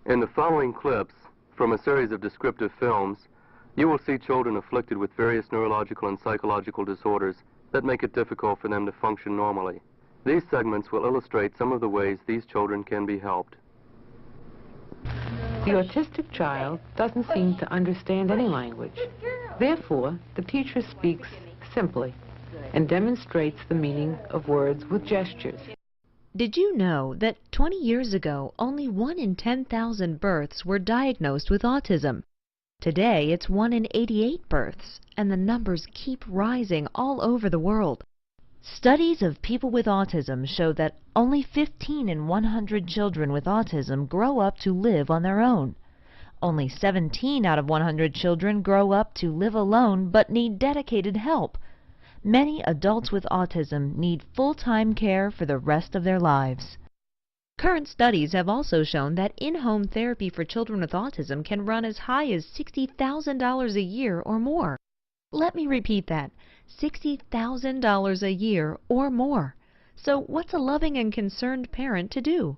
In the following clips from a series of descriptive films, you will see children afflicted with various neurological and psychological disorders that make it difficult for them to function normally. These segments will illustrate some of the ways these children can be helped. The autistic child doesn't seem to understand any language. Therefore, the teacher speaks simply and demonstrates the meaning of words with gestures. Did you know that 20 years ago, only 1 in 10,000 births were diagnosed with autism? Today, it's 1 in 88 births, and the numbers keep rising all over the world. Studies of people with autism show that only 15 in 100 children with autism grow up to live on their own. Only 17 out of 100 children grow up to live alone but need dedicated help. Many adults with autism need full-time care for the rest of their lives. Current studies have also shown that in-home therapy for children with autism can run as high as $60,000 a year or more. Let me repeat that, $60,000 a year or more. So what's a loving and concerned parent to do?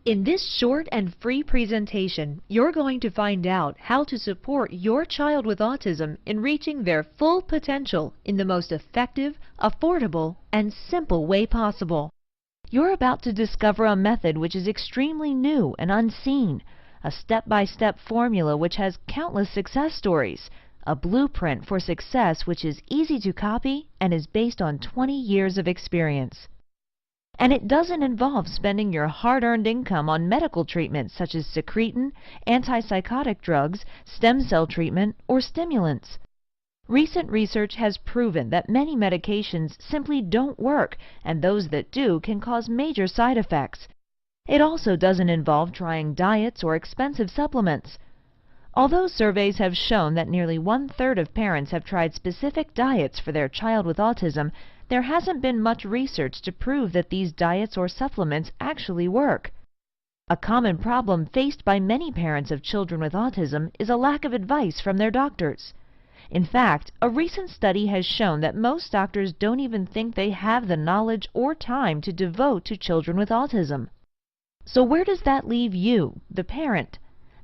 In this short and free presentation, you're going to find out how to support your child with autism in reaching their full potential in the most effective, affordable, and simple way possible. You're about to discover a method which is extremely new and unseen, a step-by-step formula which has countless success stories, a blueprint for success which is easy to copy and is based on 20 years of experience. And it doesn't involve spending your hard-earned income on medical treatments such as secretin, antipsychotic drugs, stem cell treatment, or stimulants. Recent research has proven that many medications simply don't work, and those that do can cause major side effects. It also doesn't involve trying diets or expensive supplements. Although surveys have shown that nearly 1/3 of parents have tried specific diets for their child with autism, there hasn't been much research to prove that these diets or supplements actually work. A common problem faced by many parents of children with autism is a lack of advice from their doctors. In fact, a recent study has shown that most doctors don't even think they have the knowledge or time to devote to children with autism. So where does that leave you, the parent?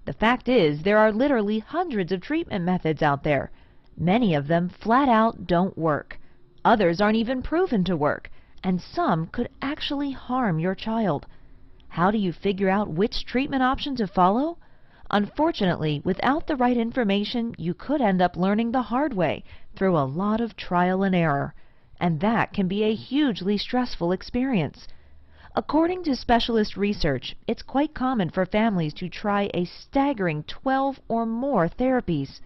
The fact is, there are literally hundreds of treatment methods out there. Many of them flat out don't work. Others aren't even proven to work, and some could actually harm your child. How do you figure out which treatment option to follow? Unfortunately, without the right information, you could end up learning the hard way through a lot of trial and error, and that can be a hugely stressful experience. According to specialist research, it's quite common for families to try a staggering 12 or more therapies.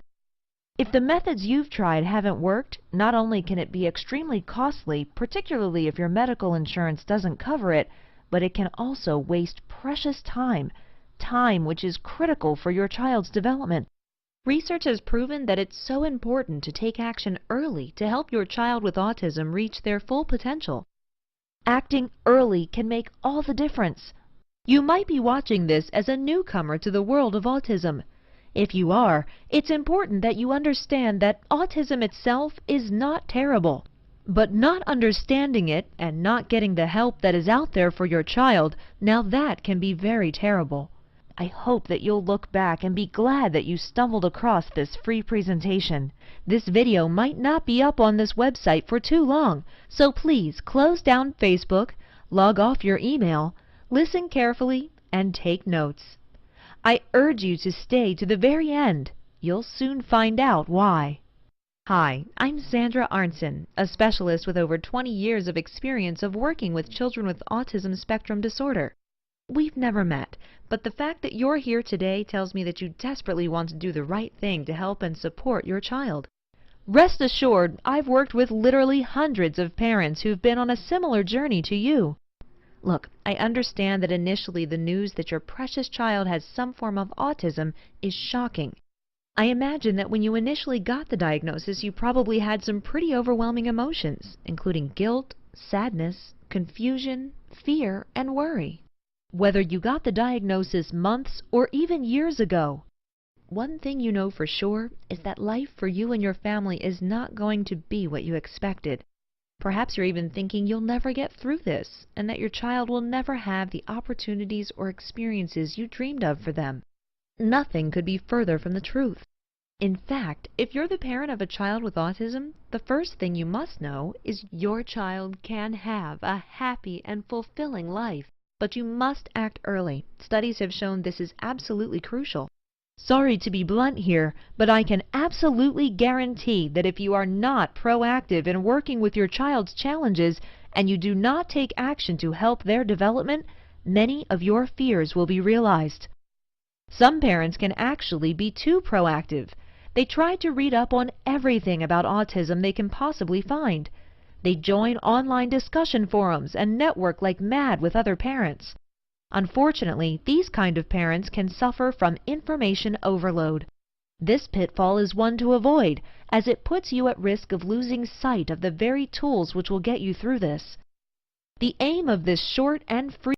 If the methods you've tried haven't worked, not only can it be extremely costly, particularly if your medical insurance doesn't cover it, but it can also waste precious time which is critical for your child's development. Research has proven that it's so important to take action early to help your child with autism reach their full potential. Acting early can make all the difference. You might be watching this as a newcomer to the world of autism. If you are, it's important that you understand that autism itself is not terrible. But not understanding it and not getting the help that is out there for your child, now that can be very terrible. I hope that you'll look back and be glad that you stumbled across this free presentation. This video might not be up on this website for too long, so please close down Facebook, log off your email, listen carefully, and take notes. I urge you to stay to the very end. You'll soon find out why. Hi, I'm Sandra Arnson, a specialist with over 20 years of experience of working with children with autism spectrum disorder. We've never met, but the fact that you're here today tells me that you desperately want to do the right thing to help and support your child. Rest assured, I've worked with literally hundreds of parents who've been on a similar journey to you. Look, I understand that initially the news that your precious child has some form of autism is shocking. I imagine that when you initially got the diagnosis, you probably had some pretty overwhelming emotions, including guilt, sadness, confusion, fear, and worry. Whether you got the diagnosis months or even years ago, one thing you know for sure is that life for you and your family is not going to be what you expected. Perhaps you're even thinking you'll never get through this, and that your child will never have the opportunities or experiences you dreamed of for them. Nothing could be further from the truth. In fact, if you're the parent of a child with autism, the first thing you must know is your child can have a happy and fulfilling life. But you must act early. Studies have shown this is absolutely crucial. Sorry to be blunt here, but I can absolutely guarantee that if you are not proactive in working with your child's challenges and you do not take action to help their development, many of your fears will be realized. Some parents can actually be too proactive. They try to read up on everything about autism they can possibly find. They join online discussion forums and network like mad with other parents. Unfortunately, these kind of parents can suffer from information overload. This pitfall is one to avoid, as it puts you at risk of losing sight of the very tools which will get you through this. The aim of this short and free